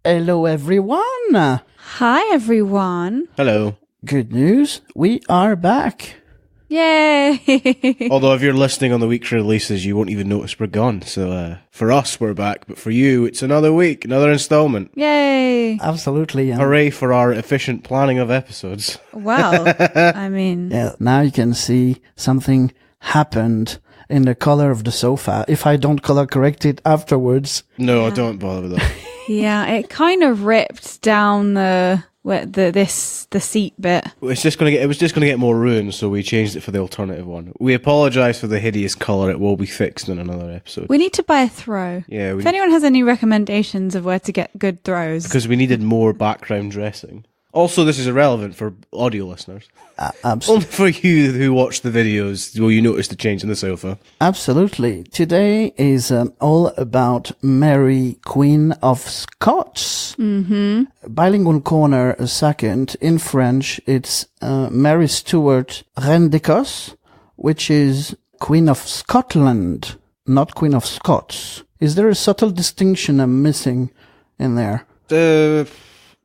Hello, everyone. Hi, everyone. Hello. Good news. We are back. Yay. Although if you're listening on the week's releases, you won't even notice we're gone. So for us, we're back. But for you, it's another week, another installment. Yay. Absolutely. Hooray for our efficient planning of episodes. Well, I mean... Yeah, now you can see something happened in the color of the sofa. If I don't color correct it afterwards. No, don't bother with that. Yeah, it kind of ripped down the seat bit. It was just going to get more ruined, so we changed it for the alternative one. We apologise for the hideous colour. It will be fixed in another episode. We need to buy a throw. Yeah. If anyone has any recommendations of where to get good throws. Because we needed more background dressing. Also, this is irrelevant for audio listeners. Absolutely. Only for you who watch the videos will you notice the change in the sofa. Absolutely. Today is all about Mary, Queen of Scots. Mm-hmm. Bilingual corner a second. In French, it's Mary Stewart, Reine d'Écosse, which is Queen of Scotland, not Queen of Scots. Is there a subtle distinction I'm missing in there?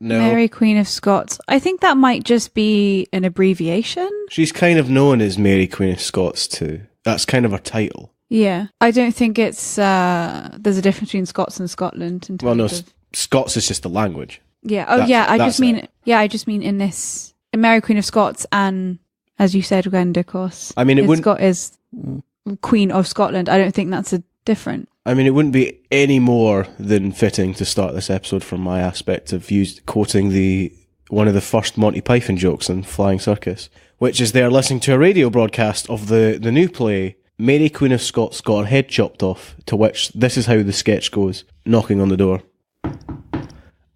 No. Mary, Queen of Scots. I think that might just be an abbreviation. She's kind of known as Mary, Queen of Scots too. That's kind of her title. Yeah. I don't think it's... there's a difference between Scots and Scotland. In terms of... Scots is just the language. Yeah. Oh, yeah. I just mean in this... In Mary, Queen of Scots and, as you said, Reine d'Écosse. I mean, it wouldn't... Scott is Queen of Scotland. I don't think that's a different... I mean, it wouldn't be any more than fitting to start this episode from my aspect of quoting one of the first Monthy Python jokes in Flying Circus, which is they're listening to a radio broadcast of the new play, Mary Queen of Scots got her head chopped off, to which this is how the sketch goes, knocking on the door.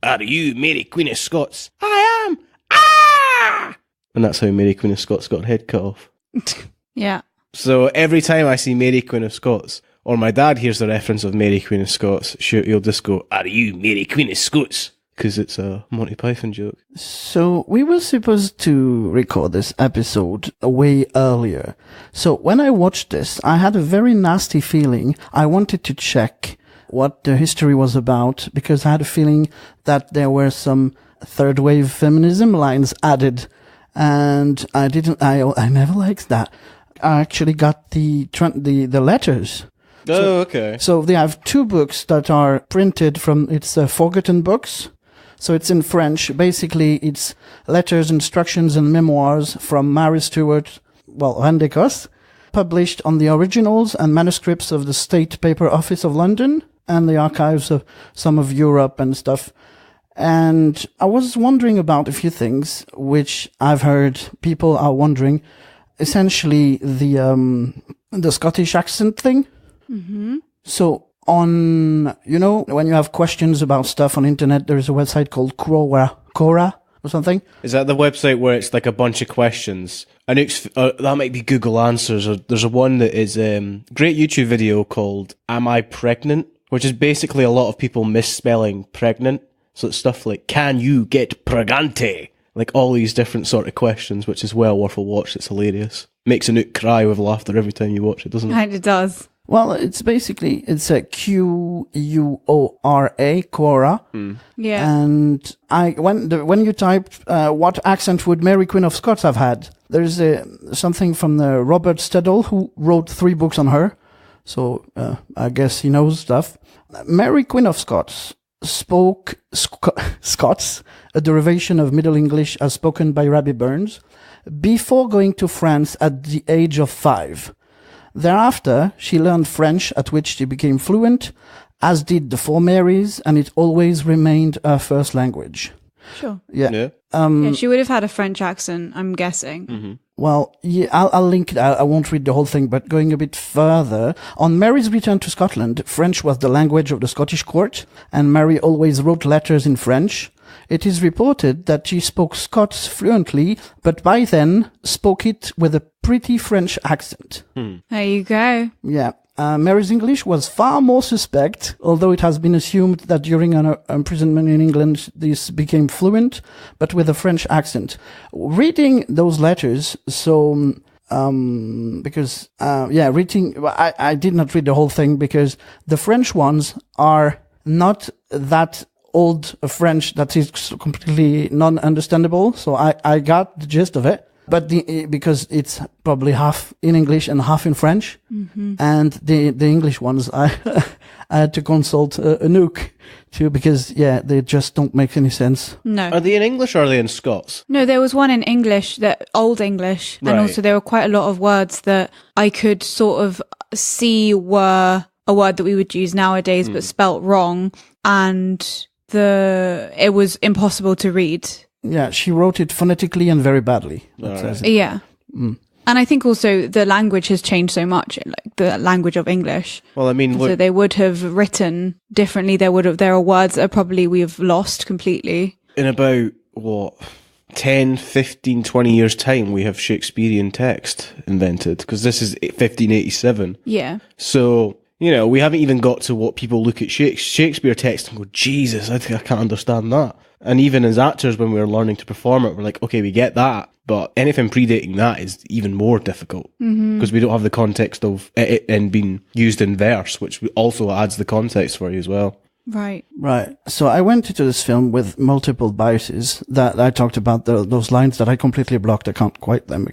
Are you Mary Queen of Scots? I am! Ah! And that's how Mary Queen of Scots got her head cut off. Yeah. So every time I see Mary Queen of Scots, or my dad hears the reference of Mary Queen of Scots, he'll just go, "Are you Mary Queen of Scots?" Because it's a Monthy Python joke. So we were supposed to record this episode way earlier. So when I watched this, I had a very nasty feeling. I wanted to check what the history was about because I had a feeling that there were some third wave feminism lines added, and I never liked that. I actually got the letters. Oh, okay. So they have two books that are printed from, it's Forgotten Books. So it's in French. Basically, it's letters, instructions, and memoirs from Mary Stewart, Reine d'Écosse, published on the originals and manuscripts of the State Paper Office of London and the archives of some of Europe and stuff. And I was wondering about a few things, which I've heard people are wondering. Essentially, the Scottish accent thing. Mm-hmm. So when you have questions about stuff on internet, there's a website called Quora or something. Is that the website where it's like a bunch of questions? Anouk's, that might be Google Answers, or there's a one that is great YouTube video called "Am I Pregnant?" which is basically a lot of people misspelling pregnant. So it's stuff like, "Can you get pregante?" Like all these different sort of questions, which is well worth a watch. It's hilarious. Makes Anouk cry with laughter every time you watch it, doesn't it? Kind of does. Well, it's a Quora, Quora. Yeah. And when you type what accent would Mary Queen of Scots have had, there's something from the Robert Stedall, who wrote 3 books on her. So I guess he knows stuff. Mary Queen of Scots spoke Scots, a derivation of Middle English as spoken by Rabbi Burns, before going to France at the age of 5. Thereafter, she learned French, at which she became fluent, as did the 4 Marys, and it always remained her first language. Sure. Yeah. Yeah, she would have had a French accent, I'm guessing. Mm-hmm. Well, yeah, I'll link it. I won't read the whole thing, but going a bit further, on Mary's return to Scotland, French was the language of the Scottish court, and Mary always wrote letters in French. It is reported that she spoke Scots fluently, but by then spoke it with a pretty French accent. There you go. Yeah. Mary's English was far more suspect, although it has been assumed that during her imprisonment in England, this became fluent, but with a French accent. Reading those letters, I did not read the whole thing because the French ones are not that old French that is completely non-understandable. So I got the gist of it. But because it's probably half in English and half in French, and the English ones, I had to consult Anouk too, because they just don't make any sense. No. Are they in English or are they in Scots? No, there was one in English, that Old English, and also there were quite a lot of words that I could sort of see were a word that we would use nowadays, but spelt wrong, and it was impossible to read. Yeah, she wrote it phonetically and very badly. Yeah. And I think also the language has changed so much, like the language of English. Well, I mean, so they would have written differently. There are words that probably we've lost completely. In about, 10, 15, 20 years' time, we have Shakespearean text invented, because this is 1587. Yeah. So, we haven't even got to what people look at Shakespeare text and go, Jesus, I can't understand that. And even as actors, when we were learning to perform it, we're like, okay, we get that. But anything predating that is even more difficult, because we don't have the context of it and being used in verse, which also adds the context for you as well. Right. So I went into this film with multiple biases that I talked about, those lines that I completely blocked. I can't quote them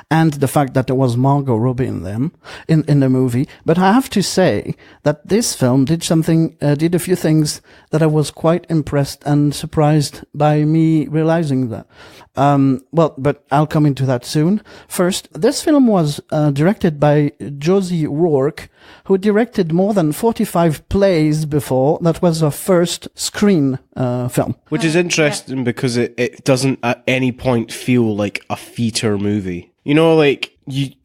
and the fact that there was Margot Robbie in the movie. But I have to say that this film did a few things that I was quite impressed and surprised by me realizing that. But I'll come into that soon. First, this film was directed by Josie Rourke, who directed more than 45 plays before. That was her first screen film. Which is interesting because it doesn't at any point feel like a feature movie.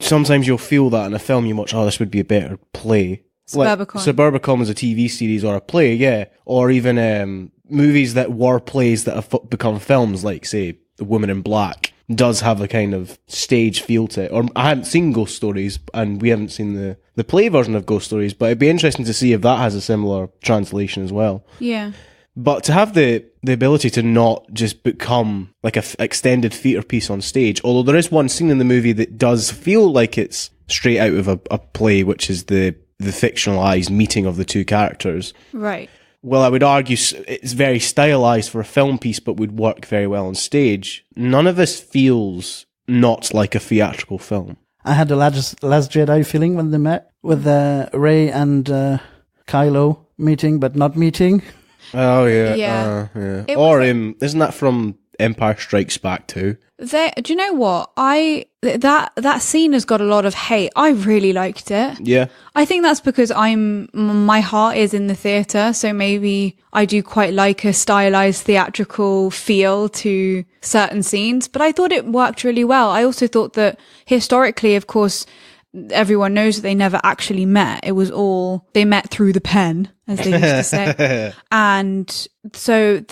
Sometimes you'll feel that in a film you watch, this would be a better play. Suburbicon was a TV series or a play, yeah. Or even movies that were plays that have become films, like, say, The Woman in Black, does have a kind of stage feel to it. Or I hadn't seen Ghost Stories, and we haven't seen the play version of Ghost Stories, but it'd be interesting to see if that has a similar translation as well. Yeah. But to have the ability to not just become like a extended theatre piece on stage, although there is one scene in the movie that does feel like it's straight out of a play, which is the fictionalized meeting of the two characters. Right. Well, I would argue it's very stylized for a film piece, but would work very well on stage. None of this feels not like a theatrical film. I had the Last Jedi feeling when they met with Rey and Kylo meeting, but not meeting. Oh, yeah. Yeah. Isn't that from Empire Strikes Back too? Do you know what? That scene has got a lot of hate. I really liked it. Yeah. I think that's because my heart is in the theatre, so maybe I do quite like a stylized theatrical feel to certain scenes, but I thought it worked really well. I also thought that historically, of course, everyone knows that they never actually met. It was all, they met through the pen, as they used to say. And so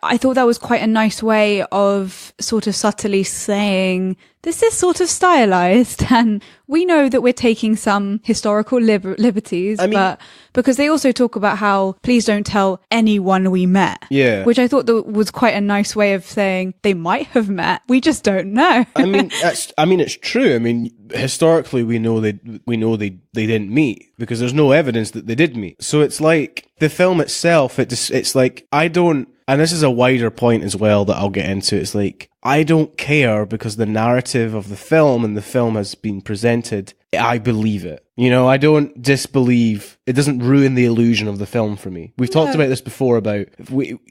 I thought that was quite a nice way of sort of subtly saying, this is sort of stylized, and we know that we're taking some historical liberties, but because they also talk about how, please don't tell anyone we met. Yeah. Which I thought that was quite a nice way of saying they might have met. We just don't know. It's true. Historically, we know they didn't meet because there's no evidence that they did meet. So it's like the film itself, it's like, and this is a wider point as well that I'll get into. It's like, I don't care because the narrative of the film and the film has been presented, I believe it. I don't disbelieve. It doesn't ruin the illusion of the film for me. We've talked about this before about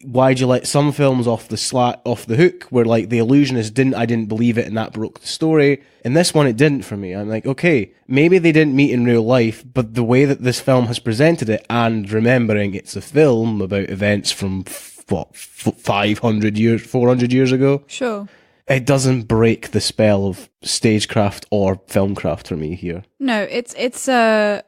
why do you let some films off the hook where like the illusionist I didn't believe it and that broke the story. In this one, it didn't for me. I'm like, okay, maybe they didn't meet in real life, but the way that this film has presented it, and remembering it's a film about events from 500 years, 400 years ago. Sure. It doesn't break the spell of stagecraft or filmcraft for me here. No, it's a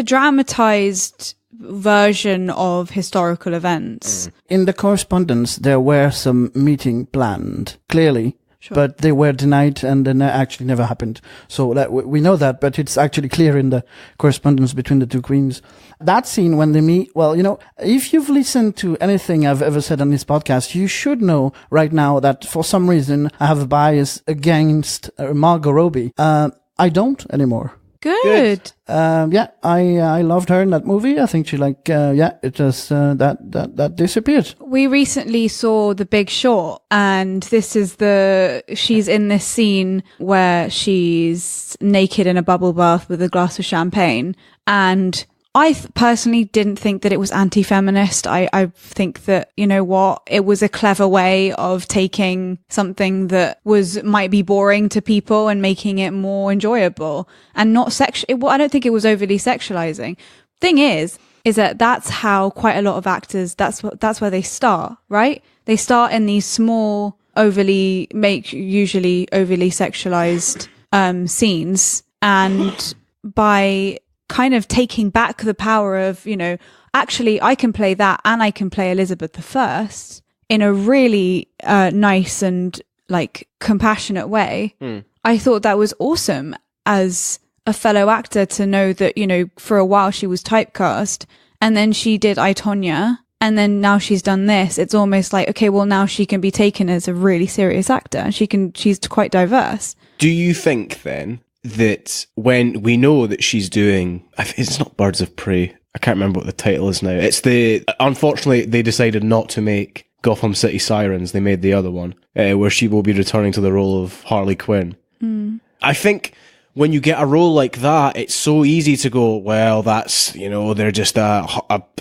dramatized version of historical events. In the correspondence, there were some meeting planned, clearly. Sure. But they were denied and then actually never happened. So that we know that, but it's actually clear in the correspondence between the two queens. That scene when they meet, if you've listened to anything I've ever said on this podcast, you should know right now that for some reason I have a bias against Margot Robbie. I don't anymore. Good. I loved her in that movie. I think she it just that disappeared. We recently saw The Big Short, and this is she's in this scene where she's naked in a bubble bath with a glass of champagne, and I personally didn't think that it was anti-feminist. I think that, you know what, it was a clever way of taking something that might be boring to people and making it more enjoyable and not sexual. I don't think it was overly sexualizing. Thing is that that's how quite a lot of actors, that's where they start, right? They start in these small, usually overly sexualized scenes, and by kind of taking back the power of, you know, actually I can play that and I can play Elizabeth I in a really nice and like compassionate way. I thought that was awesome as a fellow actor to know that, you know, for a while she was typecast and then she did I, Tonya, and then now she's done this. It's almost like, okay, well now she can be taken as a really serious actor and she's quite diverse. Do you think then that when we know that she's doing, it's not Birds of Prey, I can't remember what the title is now. Unfortunately, they decided not to make Gotham City Sirens. They made the other one, where she will be returning to the role of Harley Quinn. I think when you get a role like that, it's so easy to go, well, that's, you know, they're just a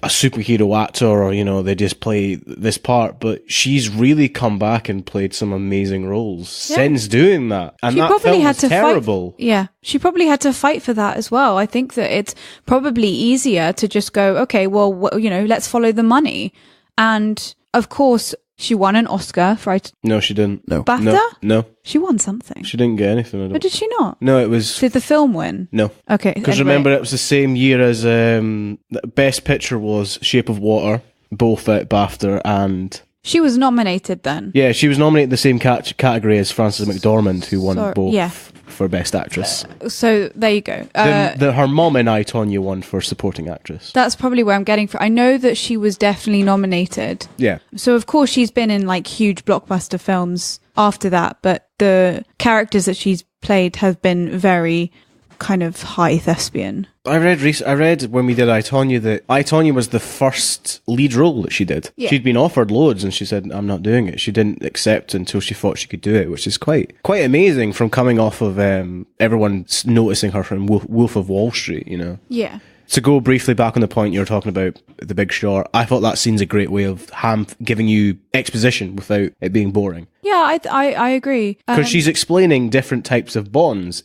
superhero actor, or, you know, they just play this part. But she's really come back and played some amazing roles since doing that. And that film was terrible. She probably had to fight for that as well. I think that it's probably easier to just go, okay, well, you know, let's follow the money. And of course, she won an Oscar for No, she didn't. No. BAFTA? No. She won something. She didn't get anything. I don't. But did she not? No, it was... Did the film win? No. Okay. Because remember, it was the same year as... Best Picture was Shape of Water, both at BAFTA, and... She was nominated then? Yeah, she was nominated in the same category as Frances McDormand, who won both for Best Actress. So there you go. Her mom and I, Tonya, won for Supporting Actress. That's probably where I'm getting from. I know that she was definitely nominated. Yeah. So of course she's been in like huge blockbuster films after that, but the characters that she's played have been very kind of high thespian. I read when we did I, Tonya that I, Tonya was the first lead role that she did. Yeah. She'd been offered loads and she said, I'm not doing it. She didn't accept until she thought she could do it, which is quite amazing from coming off of everyone noticing her from Wolf of Wall Street, you know? Yeah. To go briefly back on the point you were talking about, The Big Short, I thought that scene's a great way of giving you exposition without it being boring. Yeah, I agree. Because she's explaining different types of bonds.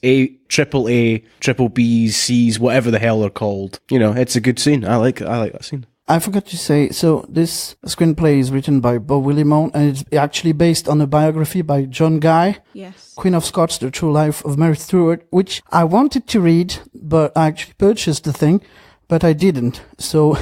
Triple B's, C's, whatever the hell they're called. You know, it's a good scene. I like that scene. I forgot to say, so this screenplay is written by Beau Willimon, and it's actually based on a biography by John Guy, yes, Queen of Scots, The True Life of Mary Stuart, which I wanted to read, but I actually purchased the thing, but I didn't. So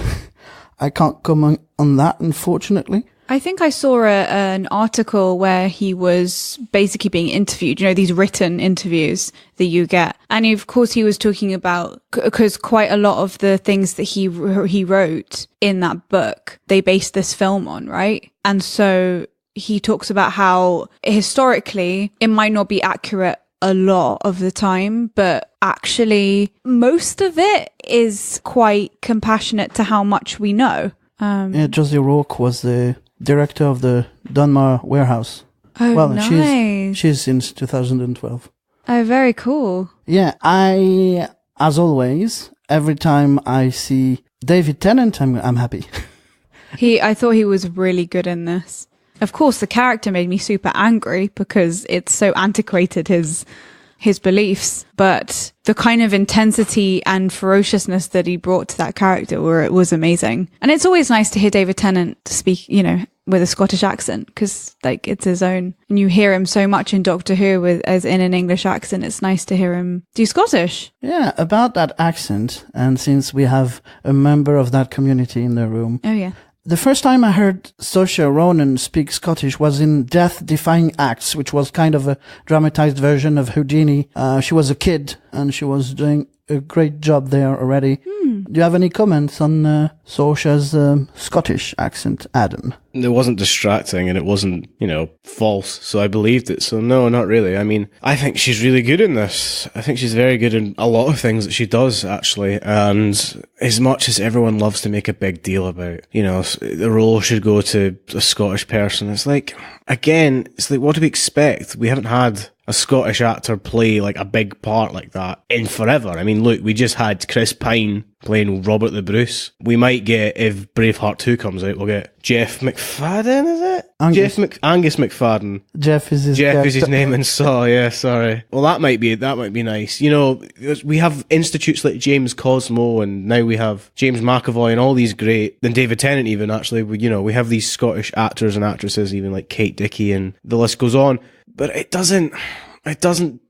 I can't comment on that, unfortunately. I think I saw an article where he was basically being interviewed, you know, these written interviews that you get. And of course he was talking about, because quite a lot of the things that he wrote in that book, they based this film on, right? And so he talks about how historically it might not be accurate a lot of the time, but actually most of it is quite compassionate to how much we know. Josie Rourke was the director of the Dunmar Warehouse. Oh, well, nice. She's since 2012. Oh, very cool. Yeah, as always, every time I see David Tennant, I'm happy. I thought he was really good in this. Of course, the character made me super angry because it's so antiquated, his beliefs, but the kind of intensity and ferociousness that he brought to that character was amazing. And it's always nice to hear David Tennant speak, you know, with a Scottish accent, because like it's his own, and you hear him so much in Doctor Who as in an English accent. It's nice to hear him do Scottish. Yeah, about that accent, and since we have a member of that community in the room. Oh yeah. The first time I heard Saoirse Ronan speak Scottish was in Death Defying Acts, which was kind of a dramatized version of Houdini. She was a kid and she was doing a great job there already. Do you have any comments on Saoirse's Scottish accent, Adam? It wasn't distracting and it wasn't, false. So I believed it. So no, not really. I mean, I think she's really good in this. I think she's very good in a lot of things that she does, actually. And as much as everyone loves to make a big deal about, the role should go to a Scottish person, it's like, again, what do we expect? We haven't had a Scottish actor play like a big part like that in forever. I mean, look, we just had Chris Pine playing Robert the Bruce. We might get, if Braveheart 2 comes out, we'll get Jeff McFadden, is it? Angus McFadden. Jeff is his name in Saw, yeah, sorry. Well, that might be nice. We have institutes like James Cosmo, and now we have James McAvoy and all these great, and David Tennant even, actually. We have these Scottish actors and actresses, even like Kate Dickie, and the list goes on. But it doesn't,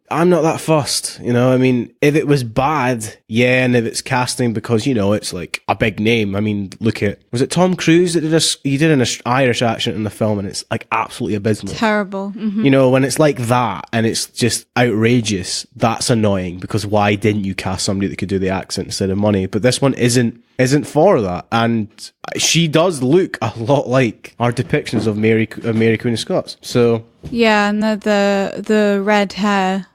I'm not that fussed, I mean, if it was bad, yeah, and if it's casting because, it's like a big name. I mean, was it Tom Cruise that he did an Irish accent in the film, and it's like absolutely abysmal. Terrible. Mm-hmm. When it's like that and it's just outrageous, that's annoying, because why didn't you cast somebody that could do the accent instead of money? But this one isn't for that, and she does look a lot like our depictions of Mary Queen of Scots. So yeah, and the red hair.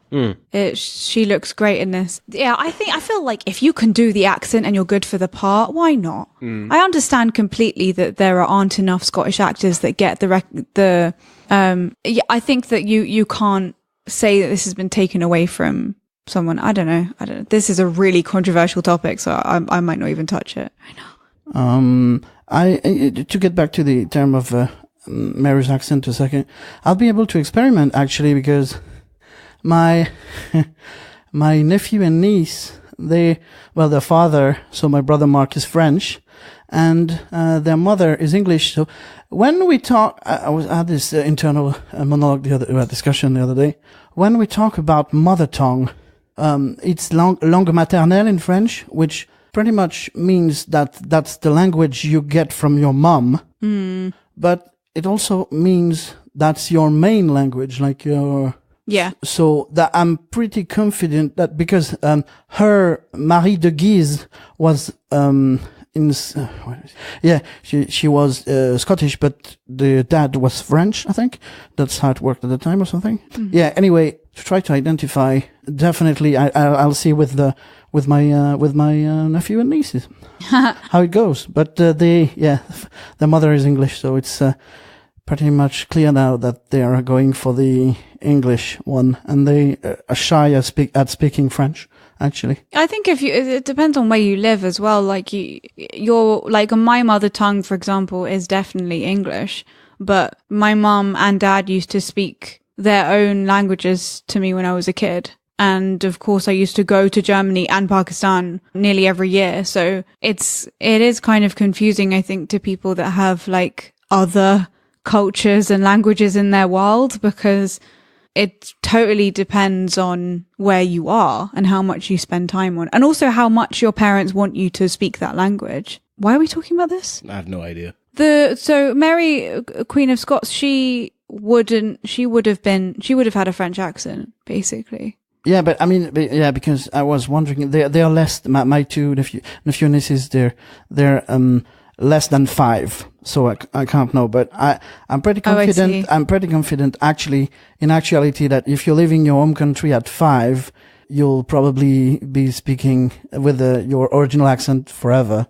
She looks great in this. Yeah, I feel like if you can do the accent and you're good for the part, why not? I understand completely that there aren't enough Scottish actors that get I think that you can't say that this has been taken away from someone. I don't know. This is a really controversial topic, so I might not even touch it. I know. To get back to the term of Mary's accent a second, I'll be able to experiment actually, because my nephew and niece, their father, so my brother Mark, is French, and their mother is English. So when we talk, I had this internal monologue discussion the other day. When we talk about mother tongue, it's langue maternelle in French, which pretty much means that that's the language you get from your mom. But it also means that's your main language, like your... Yeah. So that I'm pretty confident that because her Marie de Guise was she was Scottish, but the dad was French, I think. That's how it worked at the time or something. Mm-hmm. Yeah, anyway, to try to identify, definitely I'll see with my nephew and nieces how it goes. But the mother is English, so it's pretty much clear now that they are going for the English one, and they are shy at speaking French. Actually, I think it depends on where you live as well. Like you're like my mother tongue, for example, is definitely English, but my mum and dad used to speak their own languages to me when I was a kid. And of course, I used to go to Germany and Pakistan nearly every year. So it is kind of confusing, I think, to people that have like other cultures and languages in their world, because it totally depends on where you are and how much you spend time on, and also how much your parents want you to speak that language. Why are we talking about this? I have no idea. So Mary, Queen of Scots, she would have had a French accent, basically. Yeah, but I mean, because I was wondering, they are less. My two nephew nieces, they're less than 5, so I can't know. But I'm pretty confident. I'm pretty confident, actually, in actuality, that if you live in your home country at 5, you'll probably be speaking with your original accent forever.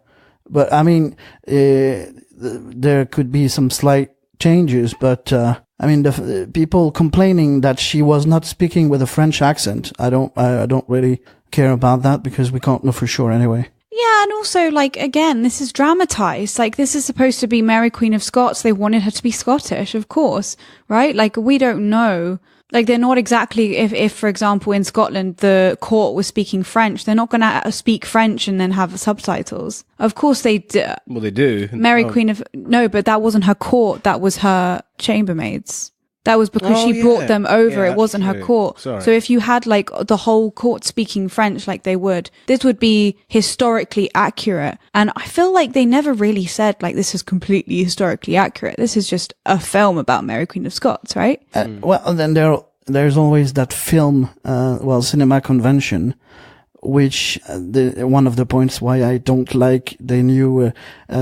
But I mean, there could be some slight changes, but I mean, the people complaining that she was not speaking with a French accent, I don't really care about that, because we can't know for sure anyway. Yeah, and also, like, again, this is dramatized. Like, this is supposed to be Mary, Queen of Scots. They wanted her to be Scottish, of course, right? Like, we don't know. Like, they're not exactly, if for example, in Scotland, the court was speaking French, they're not going to speak French and then have subtitles. Of course they do. Well, they do. Mary, Queen of... No, but that wasn't her court. That was her chambermaids. That was because she brought them over. It wasn't her court. Sorry. So if you had like the whole court speaking French like they would, this would be historically accurate. And I feel like they never really said like this is completely historically accurate. This is just a film about Mary Queen of Scots, right? Well, then there's always that film, cinema convention, which one of the points why I don't like the new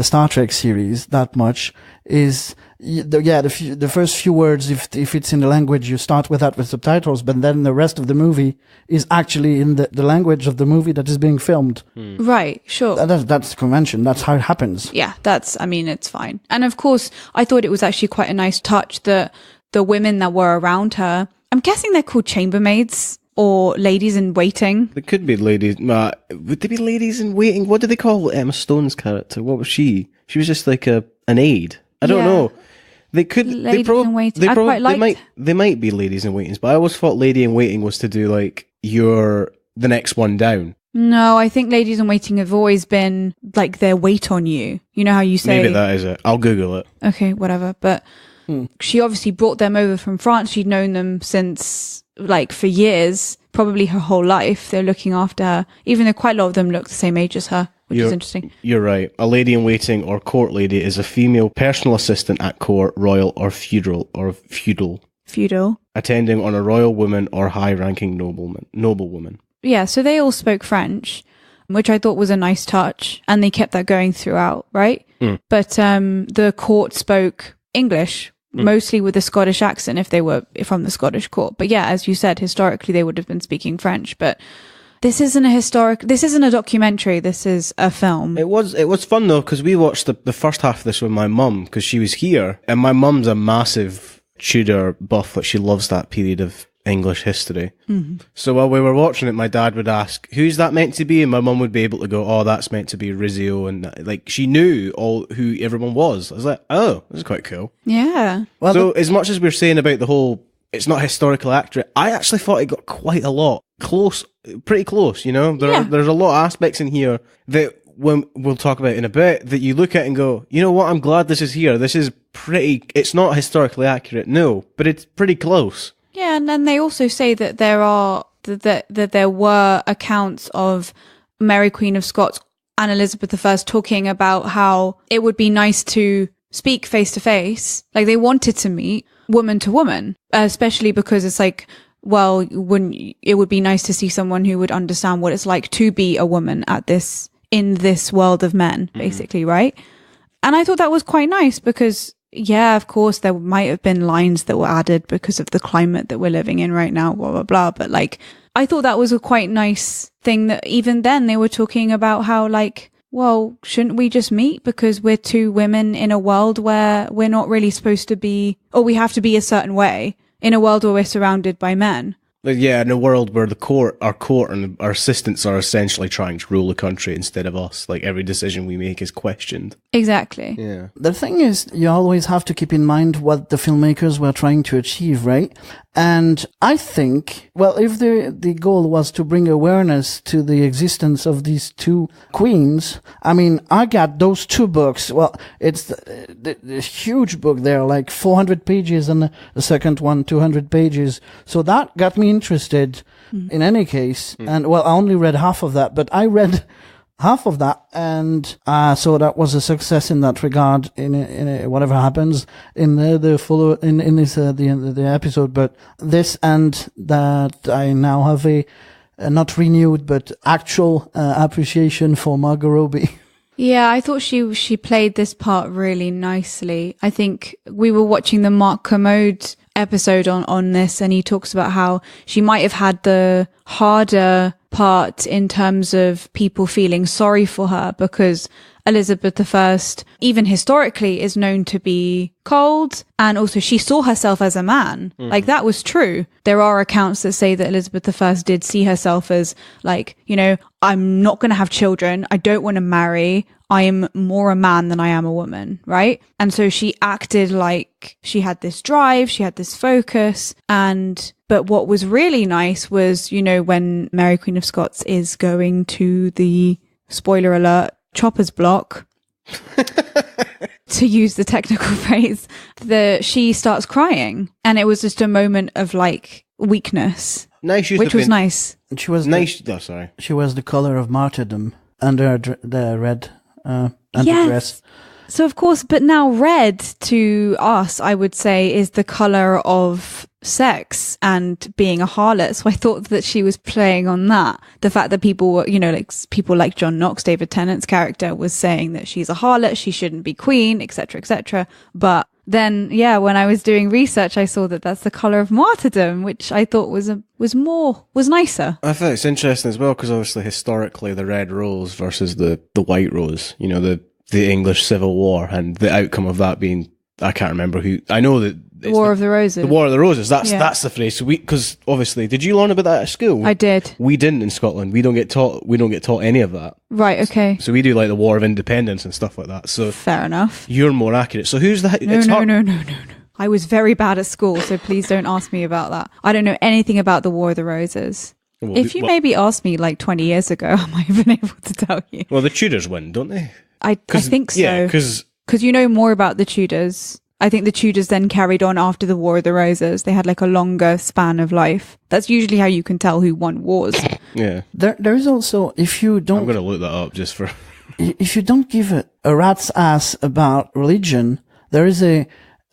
Star Trek series that much is the first few words, if it's in the language, you start with that with subtitles, but then the rest of the movie is actually in the language of the movie that is being filmed. Right, sure. That's the convention. That's how it happens. Yeah, it's fine. And of course, I thought it was actually quite a nice touch that the women that were around her, I'm guessing they're called chambermaids or ladies in waiting. They could be ladies. Would they be ladies in waiting? What do they call Emma Stone's character? What was she? She was just like an aide. I don't know. They could. Ladies in waiting. They might be ladies in waiting, but I always thought lady in waiting was to do like you're the next one down. No, I think ladies in waiting have always been like their wait on you. You know how you say. Maybe that is it. I'll Google it. Okay, whatever. But she obviously brought them over from France. She'd known them since like for years, probably her whole life. They're looking after her, even though quite a lot of them look the same age as her. Which is interesting. You're right. A lady in waiting or court lady is a female personal assistant at court, royal or feudal. Feudal. Attending on a royal woman or high-ranking noblewoman. Yeah, so they all spoke French, which I thought was a nice touch, and they kept that going throughout, right? But the court spoke English, mostly with a Scottish accent if they were from the Scottish court. But yeah, as you said, historically they would have been speaking French, but this isn't a documentary, this is a film. It was fun though, because we watched the first half of this with my mum, because she was here, and my mum's a massive Tudor buff, like she loves that period of English history. So while we were watching it, my dad would ask, who's that meant to be? And my mum would be able to go, oh, that's meant to be Rizzio. And like, she knew who everyone was. I was like, oh, this is quite cool. Yeah. Well, so as much as we're saying about the whole, it's not historical accurate, I actually thought it got quite a lot. Pretty close, you know? There's a lot of aspects in here that we'll talk about in a bit that you look at and go, you know what, I'm glad this is here. This is it's not historically accurate, no, but it's pretty close. Yeah, and then they also say that there were accounts of Mary Queen of Scots and Elizabeth I talking about how it would be nice to speak face to face, like they wanted to meet woman to woman, especially because it's like, well, it would be nice to see someone who would understand what it's like to be a woman in this world of men, basically, right? And I thought that was quite nice because, yeah, of course, there might have been lines that were added because of the climate that we're living in right now, blah, blah, blah. But like, I thought that was a quite nice thing that even then they were talking about how like, well, shouldn't we just meet because we're two women in a world where we're not really supposed to be, or we have to be a certain way in a world where we're surrounded by men. Yeah, in a world where our court and our assistants are essentially trying to rule the country instead of us. Like every decision we make is questioned. Exactly. Yeah. The thing is, you always have to keep in mind what the filmmakers were trying to achieve, right? And I think, well, if the goal was to bring awareness to the existence of these two queens, I mean, I got those two books. Well, it's the huge book there, like 400 pages, and the second one, 200 pages. So that got me interested in any case. And well, I only read half of that, but I read half of that, and so that was a success in that regard. In whatever happens in the end of the episode, but this and that, I now have a not renewed but actual appreciation for Margot Robbie. Yeah, I thought she played this part really nicely. I think we were watching the Mark Kermode episode on this, and he talks about how she might have had the harder part in terms of people feeling sorry for her because Elizabeth I, even historically, is known to be cold, and also she saw herself as a man. Like, that was true. There are accounts that say that Elizabeth I did see herself as like, you know, I'm not going to have children, I don't want to marry, I am more a man than I am a woman, right? And so she acted like she had this drive, she had this focus, but what was really nice was, you know, when Mary Queen of Scots is going to the, spoiler alert, chopper's block, to use the technical phrase, she starts crying. And it was just a moment of like weakness, which was nice. She was nice. She was the color of martyrdom under the red dress. So of course, but now red to us, I would say, is the color of sex and being a harlot. So I thought that she was playing on that. The fact that people were, like people like John Knox, David Tennant's character, was saying that she's a harlot, she shouldn't be queen, etc., etc. But then, when I was doing research, I saw that that's the colour of martyrdom, which I thought was nicer. I thought it's interesting as well because obviously historically the red rose versus the white rose, the English Civil War, and the outcome of that being, I can't remember who. I know that the War of the Roses. The War of the Roses. That's the phrase. So because obviously, did you learn about that at school? I did. We didn't in Scotland. We don't get taught any of that. Right. Okay. So we do like the War of Independence and stuff like that. So fair enough. You're more accurate. So who's the? No. I was very bad at school, so please don't ask me about that. I don't know anything about the War of the Roses. Well, if you maybe asked me like 20 years ago, I might have been able to tell you. Well, the Tudors win, don't they? I think so. Yeah, because you know more about the Tudors. I think the Tudors then carried on after the War of the Roses. They had like a longer span of life. That's usually how you can tell who won wars. Yeah. There is also, if you don't... I'm going to look that up just for... If you don't give a rat's ass about religion, there is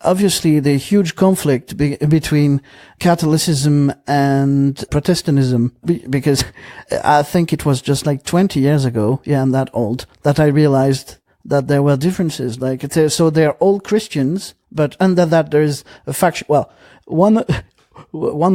obviously the huge conflict between Catholicism and Protestantism, because I think it was just like 20 years ago, I'm that old, that I realized that there were differences. Like, so they're all Christians, but under that there is a faction. Well, one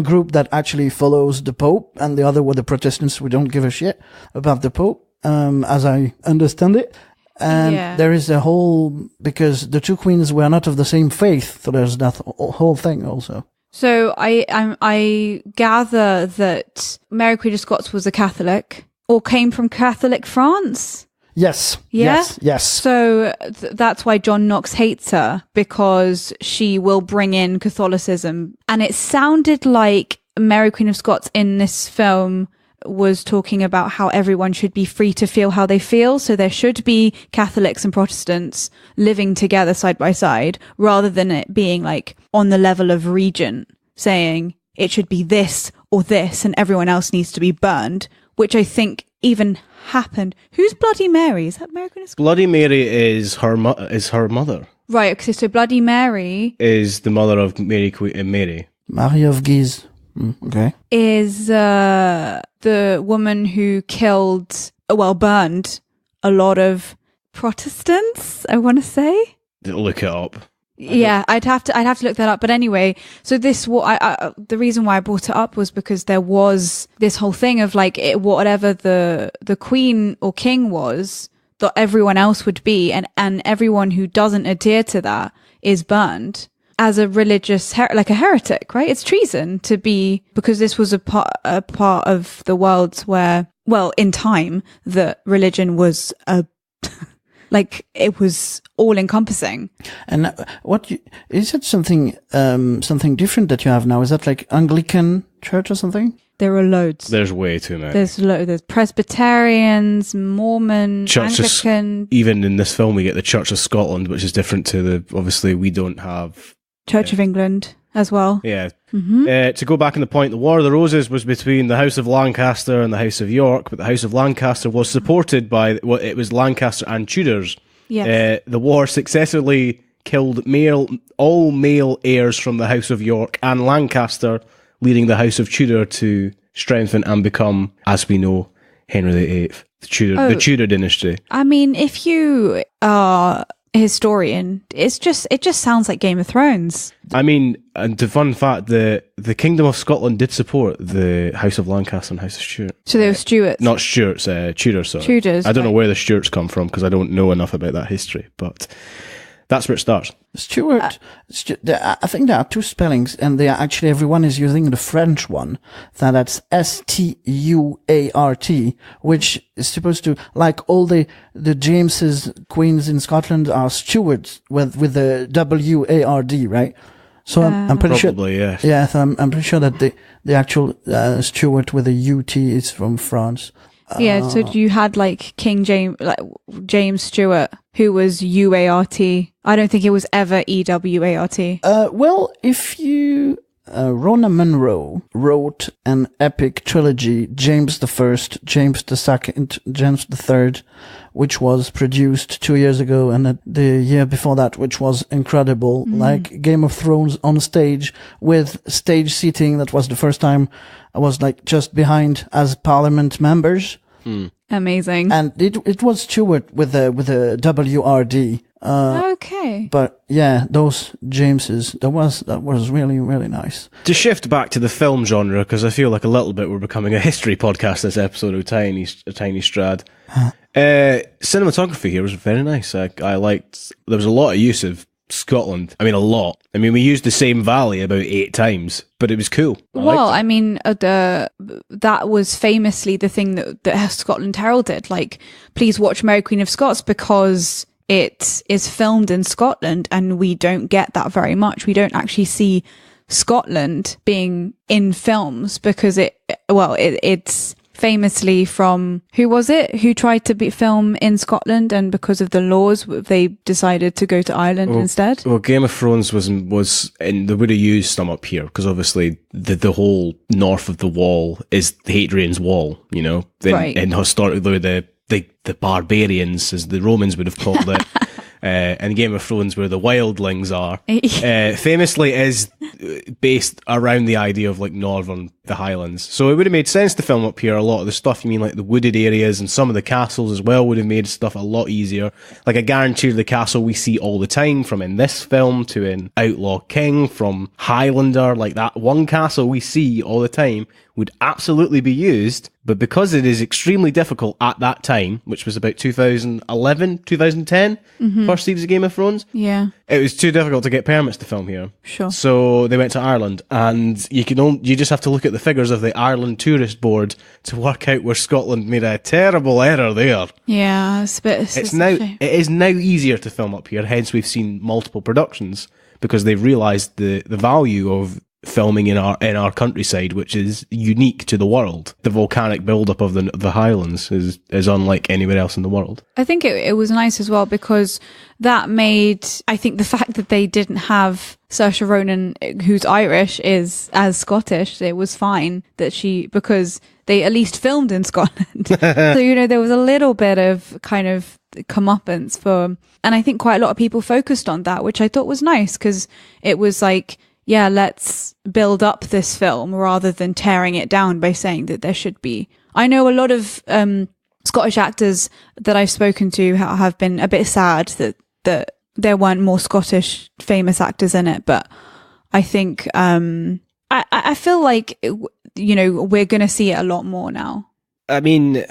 group that actually follows the Pope, and the other were the Protestants. We don't give a shit about the Pope, as I understand it. And there is a whole, because the two queens were not of the same faith, so there's that whole thing also. So I gather that Mary Queen of Scots was a Catholic, or came from Catholic France. Yes. Yeah? Yes. So that's why John Knox hates her, because she will bring in Catholicism. And it sounded like Mary Queen of Scots in this film was talking about how everyone should be free to feel how they feel. So there should be Catholics and Protestants living together side by side, rather than it being like on the level of regent saying it should be this or this and everyone else needs to be burned, which I think even happened. Who's Bloody Mary? Is that Mary Queen of Scots? Bloody Mary is her mother. Right. Okay. So Bloody Mary is the mother of Mary of Guise. Okay. Is the woman who burned a lot of Protestants, I want to say. Look it up. Yeah, I'd have to look that up. But anyway, so the reason why I brought it up was because there was this whole thing of like whatever the queen or king was, that everyone else would be, and everyone who doesn't adhere to that is burned as a religious like a heretic, right? It's treason to be, because this was a part of the world where, well, in time, the religion was like it was all encompassing. And is it something different that you have now? Is that like Anglican church or something? There are loads. There's way too many. There's Presbyterians, Mormon, Anglican. Even in this film, we get the Church of Scotland, which is different to obviously we don't have Church of England as well. Yeah. Mm-hmm. To go back on the point, the War of the Roses was between the House of Lancaster and the House of York, but the House of Lancaster was supported by it was Lancaster and Tudors. Yes. The war successfully killed all male heirs from the House of York and Lancaster, leading the House of Tudor to strengthen and become, as we know, Henry VIII, the Tudor dynasty. I mean, if you are a historian, it just sounds like Game of Thrones. I mean, and the fun fact, the Kingdom of Scotland did support the House of Lancaster and House of Stuart. So they were Stuarts? Not Stuarts, Tudors, sorry. Tudors. I don't know where the Stuarts come from, because I don't know enough about that history, but that's where it starts. Stuart, I think there are two spellings, and everyone is using the French one. That's Stuart, which is supposed to, like all the Jameses, queens in Scotland are Stuarts with the WARD, right? So I'm pretty sure. Probably, yes. Yeah, so I'm pretty sure that the actual Stuart with a UT is from France. Yeah, so you had like King James, like James Stewart, who was UART. I don't think it was ever EWART. Well, if you Ronan Munro wrote an epic trilogy, James I, James II, James III, which was produced 2 years ago, and the year before that, which was incredible, like Game of Thrones on stage with stage seating. That was the first time I was like just behind as Parliament members. Amazing. And it was Stewart with a WRD. Okay. But yeah, those Jameses, that was really, really nice. To shift back to the film genre, because I feel like a little bit we're becoming a history podcast this episode, a tiny strad. Cinematography here was very nice. I liked, there was a lot of use of Scotland. I mean, a lot. I mean, we used the same valley about 8 times, but it was cool. I mean, that was famously the thing that Scotland heralded. Like, please watch Mary Queen of Scots, because it is filmed in Scotland, and we don't get that very much. We don't actually see Scotland being in films, because it's famously from, who was it who tried to film in Scotland, and because of the laws they decided to go to Ireland instead. Well, Game of Thrones was and they would have used some up here, because obviously the whole north of the wall is Hadrian's Wall, you know, right. And historically the barbarians, as the Romans would have called it, and Game of Thrones, where the wildlings are, famously is based around the idea of like the Highlands. So it would have made sense to film up here. A lot of the stuff, you mean like the wooded areas and some of the castles as well, would have made stuff a lot easier. Like I guarantee the castle we see all the time, from in this film to in Outlaw King, from Highlander, like that one castle we see all the time would absolutely be used. But because it is extremely difficult at that time, which was about 2011, 2010, first series of Game of Thrones. Yeah. It was too difficult to get permits to film here. Sure. So they went to Ireland, and you just have to look at the figures of the Ireland Tourist Board to work out where Scotland made a terrible error there. Yeah, it's a bit. It is now easier to film up here. Hence, we've seen multiple productions, because they've realised the value of filming in our countryside, which is unique to the world. The volcanic buildup of the Highlands is unlike anywhere else in the world. I think it was nice as well, because that made, I think the fact that they didn't have Saoirse Ronan, who's Irish, is as Scottish, it was fine that because they at least filmed in Scotland. So, you know, there was a little bit of kind of comeuppance and I think quite a lot of people focused on that, which I thought was nice, because it was like, yeah, let's build up this film rather than tearing it down by saying that there should be. I know a lot of Scottish actors that I've spoken to have been a bit sad that there weren't more Scottish famous actors in it, but I think I feel like, you know, we're going to see it a lot more now. I mean,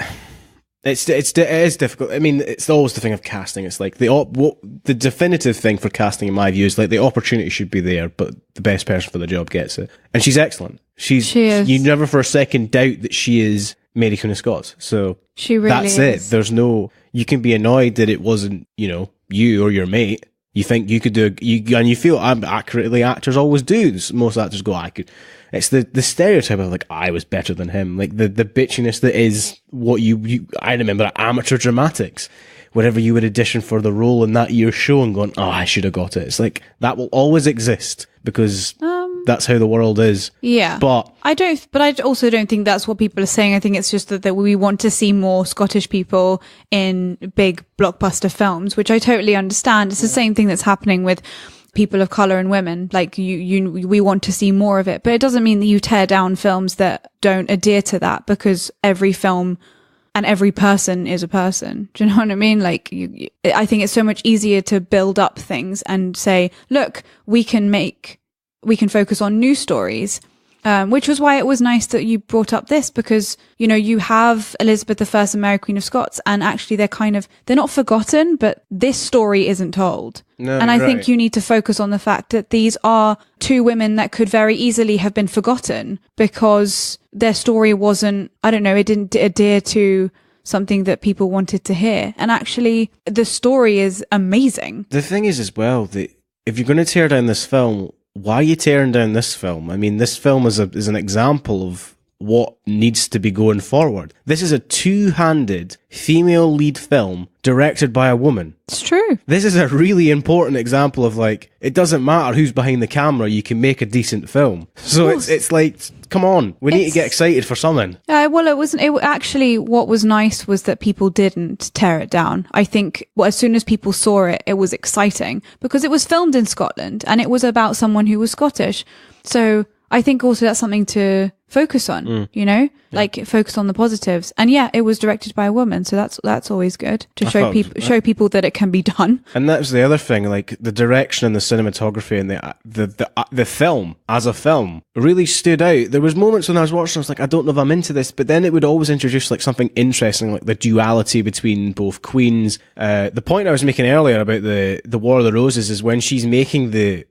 it is difficult. I mean, it's always the thing of casting. It's like the definitive thing for casting, in my view, is like the opportunity should be there, but the best person for the job gets it. And she's excellent. She is. You never for a second doubt that she is Mary Queen of Scots. So she really that's is. It. You can be annoyed that it wasn't, you know, you or your mate. You think you could do, and you feel accurately, actors always do. Most actors go, I could. It's the stereotype of like, I was better than him. Like the bitchiness that is what I remember at amateur dramatics, whenever you would audition for the role in that year's show and going, oh, I should have got it. It's like, that will always exist, because that's how the world is. Yeah. But I also don't think that's what people are saying. I think it's just that we want to see more Scottish people in big blockbuster films, which I totally understand. It's the same thing that's happening with people of color and women. Like we want to see more of it, but it doesn't mean that you tear down films that don't adhere to that, because every film and every person is a person. Do you know what I mean? Like, I think it's so much easier to build up things and say, look, we can focus on new stories. Which was why it was nice that you brought up this, because, you know, you have Elizabeth I and Mary Queen of Scots, and actually they're not forgotten, but this story isn't told. No, and I think you need to focus on the fact that these are two women that could very easily have been forgotten, because their story wasn't, I don't know, it didn't adhere to something that people wanted to hear. And actually the story is amazing. The thing is as well, that if you're going to tear down this film, why are you tearing down this film? I mean, this film is an example of what needs to be going forward. This is a two-handed female lead film directed by a woman. It's true. This is a really important example of, like, it doesn't matter who's behind the camera, you can make a decent film. So it's like, come on, we need to get excited for something. Well, it wasn't. It actually, what was nice was that people didn't tear it down. I think as soon as people saw it, it was exciting because it was filmed in Scotland and it was about someone who was Scottish. So I think also that's something to focus on, you know, like focus on the positives. And yeah, it was directed by a woman, so that's always good to show people that it can be done. And that was the other thing, like the direction and the cinematography and the film as a film really stood out. There was moments when I was watching, I was like, I don't know if I'm into this, but then it would always introduce like something interesting, like the duality between both queens. The point I was making earlier about the War of the Roses is when she's making the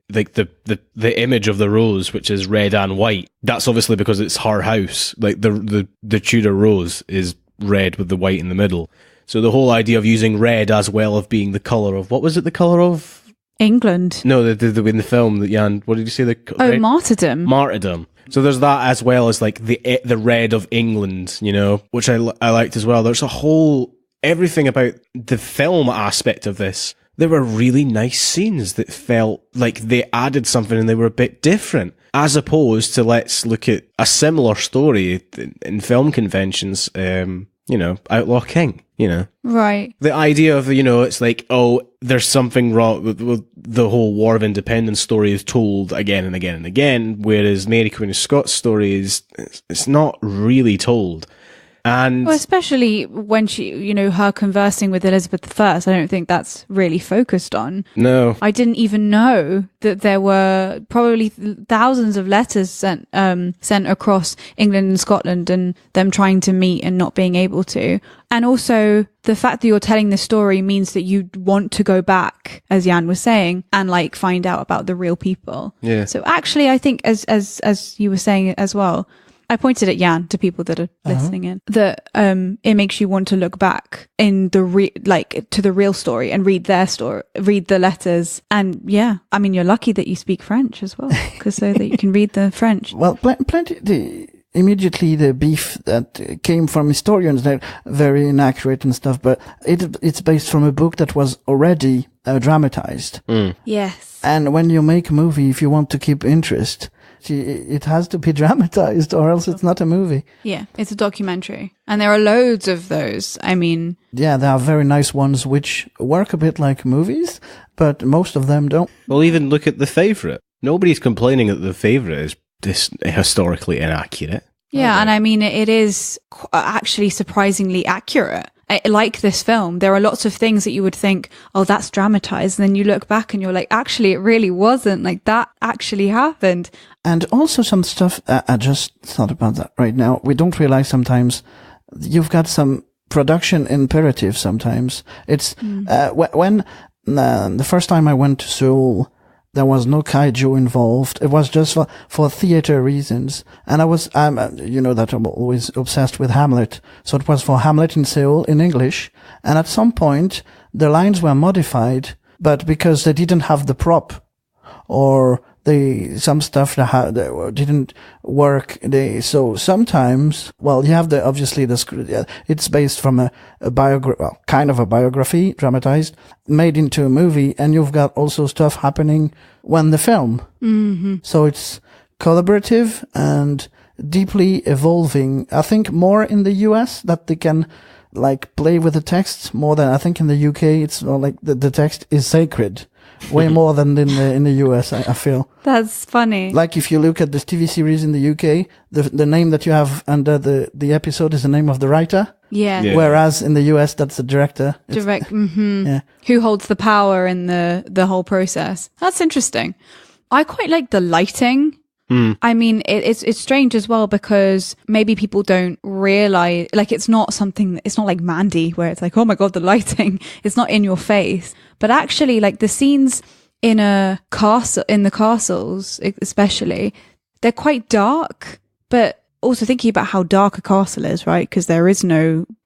image of the rose, which is red and white. That's obviously because it's her house. Like the Tudor rose is red with the white in the middle. So the whole idea of using red as well of being the colour of, what was it the colour of? England. No, the in the film that Yann, what did you say? Red? Martyrdom. Martyrdom. So there's that as well as like the red of England, you know, which I liked as well. There's a whole, everything about the film aspect of this. There were really nice scenes that felt like they added something and they were a bit different, as opposed to let's look at a similar story in film conventions, you know, Outlaw King, you know. Right. The idea of, you know, it's like, oh, there's something wrong with the whole War of Independence story is told again and again and again, whereas Mary Queen of Scots story it's not really told. And well, especially when she, you know, her conversing with Elizabeth I, I don't think that's really focused on. No. I didn't even know that there were probably thousands of letters sent across England and Scotland and them trying to meet and not being able to. And also the fact that you're telling this story means that you want to go back, as Yann was saying, and like find out about the real people. Yeah. So actually, I think as you were saying as well, I pointed at Yann to people that are listening in, that it makes you want to look back in the to the real story and read their story, read the letters. And yeah, I mean, you're lucky that you speak French as well, because so that you can read the French. Well, plenty. Immediately the beef that came from historians, they're very inaccurate and stuff, but it's based from a book that was already dramatized. Yes. And when you make a movie, if you want to keep interest, it has to be dramatized or else it's not a movie. Yeah, it's a documentary. And there are loads of those. I mean... Yeah, there are very nice ones which work a bit like movies, but most of them don't. Well, even look at The Favourite. Nobody's complaining that The Favourite is historically inaccurate. Yeah, and I mean, it is actually surprisingly accurate. Like this film, there are lots of things that you would think, oh, that's dramatized. And then you look back and you're like, actually, it really wasn't. Like, that actually happened. And also some stuff, I just thought about that right now. We don't realize sometimes you've got some production imperative sometimes. It's, when the first time I went to Seoul, there was no kaiju involved. It was just for theater reasons. And I was, you know that I'm always obsessed with Hamlet. So it was for Hamlet in Seoul in English. And at some point, the lines were modified, but because they didn't have the prop or some stuff that didn't work. So sometimes, well, you have obviously the script. It's based from a kind of a biography, dramatized, made into a movie, and you've got also stuff happening when the film. Mm-hmm. So it's collaborative and deeply evolving. I think more in the US that they can like play with the text more than I think in the UK. It's more like the text is sacred. Way more than in the US, I feel. That's funny. Like if you look at the TV series in the UK, the name that you have under the episode is the name of the writer. Yeah. Whereas in the US, that's the director. Yeah. Who holds the power in the whole process. That's interesting. I quite like the lighting. I mean, it's strange as well because maybe people don't realize, like, it's not like Mandy where it's like, oh my God, the lighting, it's not in your face. But actually, like the scenes in the castles, especially, they're quite dark, but also thinking about how dark a castle is, right? Because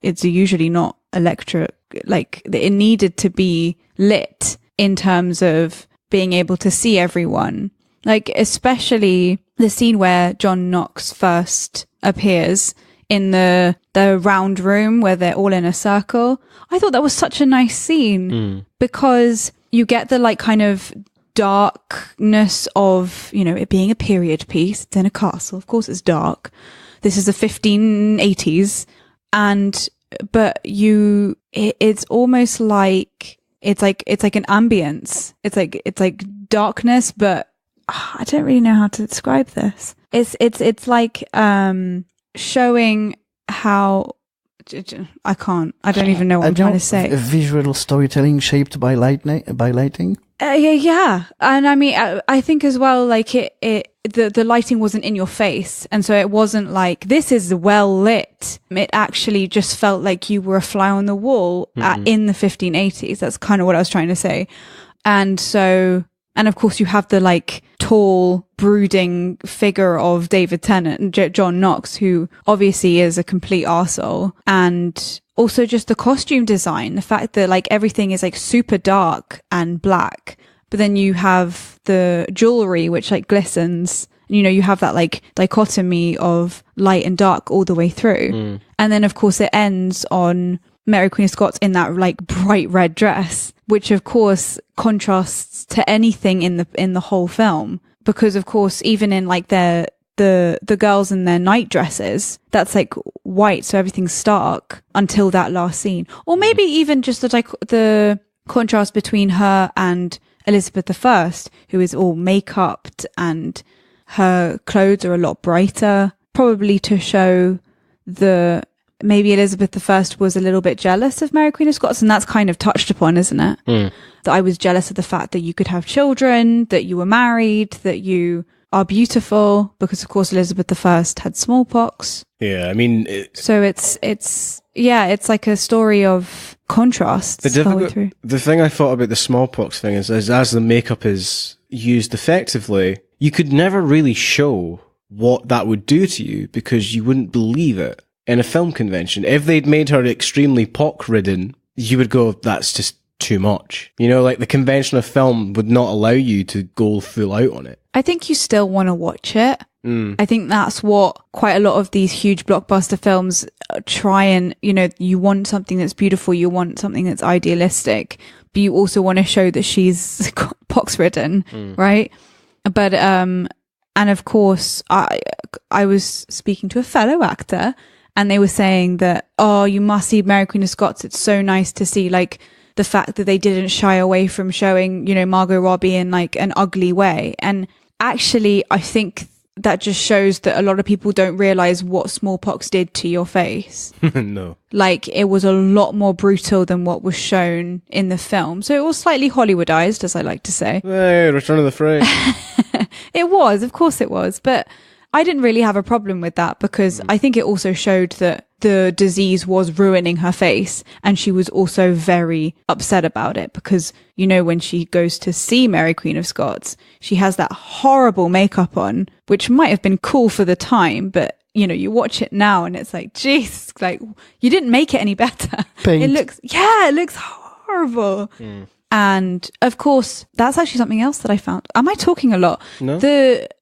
it's usually not electric, like it needed to be lit in terms of being able to see everyone. Like, especially the scene where John Knox first appears in the round room where they're all in a circle. I thought that was such a nice scene because you get the like kind of darkness of, you know, it being a period piece. It's in a castle. Of course it's dark. This is the 1580s. But it's almost like, it's like an ambience. It's like darkness, but I don't really know how to describe this. It's like, showing how I don't even know what I'm trying to say. Visual storytelling shaped by lighting. Yeah. And I mean, I think as well, like the lighting wasn't in your face. And so it wasn't like, this is well lit. It actually just felt like you were a fly on the wall in the 1580s. That's kind of what I was trying to say. And of course you have the like tall, brooding figure of David Tennant, John Knox, who obviously is a complete arsehole. And also just the costume design, the fact that like everything is like super dark and black, but then you have the jewelry which like glistens. You know, you have that like dichotomy of light and dark all the way through. And then of course it ends on Mary Queen of Scots in that like bright red dress, which of course contrasts to anything in the whole film, because of course even in like the girls in their night dresses, that's like white, so everything's stark until that last scene. Or maybe even just the contrast between her and Elizabeth I, who is all make-upped and her clothes are a lot brighter, probably to show maybe Elizabeth I was a little bit jealous of Mary Queen of Scots, and that's kind of touched upon, isn't it? That I was jealous of the fact that you could have children, that you were married, that you are beautiful, because of course Elizabeth I had smallpox. Yeah, I mean... So it's like a story of contrast. The thing I thought about the smallpox thing is as the makeup is used effectively, you could never really show what that would do to you because you wouldn't believe it. In a film convention, if they'd made her extremely pock-ridden, you would go, that's just too much. You know, like the convention of film would not allow you to go full out on it. I think you still want to watch it. I think that's what quite a lot of these huge blockbuster films try and, you know, you want something that's beautiful, you want something that's idealistic, but you also want to show that she's pox-ridden, right? But, and of course, I was speaking to a fellow actor, and they were saying that, oh, you must see Mary Queen of Scots. It's so nice to see like the fact that they didn't shy away from showing, you know, Margot Robbie in like an ugly way. And actually, I think that just shows that a lot of people don't realize what smallpox did to your face. No. Like it was a lot more brutal than what was shown in the film. So it was slightly Hollywoodized, as I like to say. Hey, Return of the Frame. It was, of course it was. But I didn't really have a problem with that because I think it also showed that the disease was ruining her face, and she was also very upset about it because, you know, when she goes to see Mary Queen of Scots, she has that horrible makeup on, which might have been cool for the time, but you know, you watch it now and it's like, jeez, like you didn't make it any better. Paint. It looks horrible. And of course, that's actually something else that I found. Am I talking a lot? No.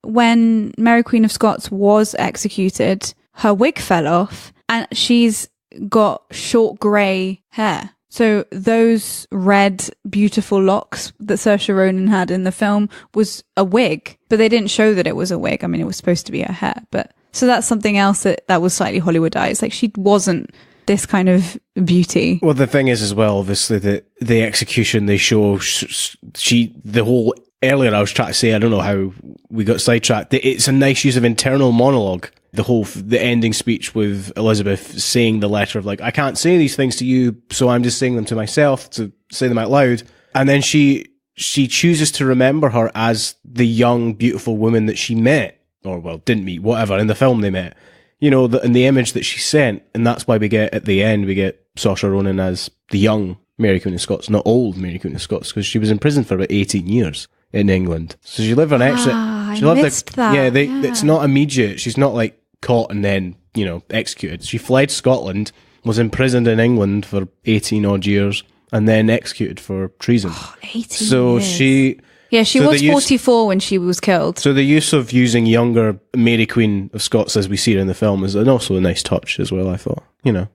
When Mary Queen of Scots was executed, her wig fell off and she's got short grey hair. So those red, beautiful locks that Saoirse Ronan had in the film was a wig, but they didn't show that it was a wig. I mean, it was supposed to be her hair, but so that's something else that was slightly Hollywoodized. Like she wasn't this kind of beauty. Well, the thing is as well, obviously, the execution they show, the whole, earlier I was trying to say, I don't know how we got sidetracked, it's a nice use of internal monologue. The ending speech with Elizabeth saying the letter of like, I can't say these things to you, so I'm just saying them to myself to say them out loud. And then she chooses to remember her as the young, beautiful woman that she met, or well, didn't meet, whatever, in the film they met. You know, in the image that she sent, and that's why we get, at the end, we get Saoirse Ronan as the young Mary Queen of Scots, not old Mary Queen of Scots, because she was in prison for about 18 years in England. So she lived an extra... I missed that. Yeah, it's not immediate. She's not like caught and then, you know, executed. She fled Scotland, was imprisoned in England for 18 odd years, and then executed for treason. 18 so years. she... Yeah, she was 44 when she was killed. So the use of using younger Mary Queen of Scots as we see her in the film is also a nice touch as well, I thought.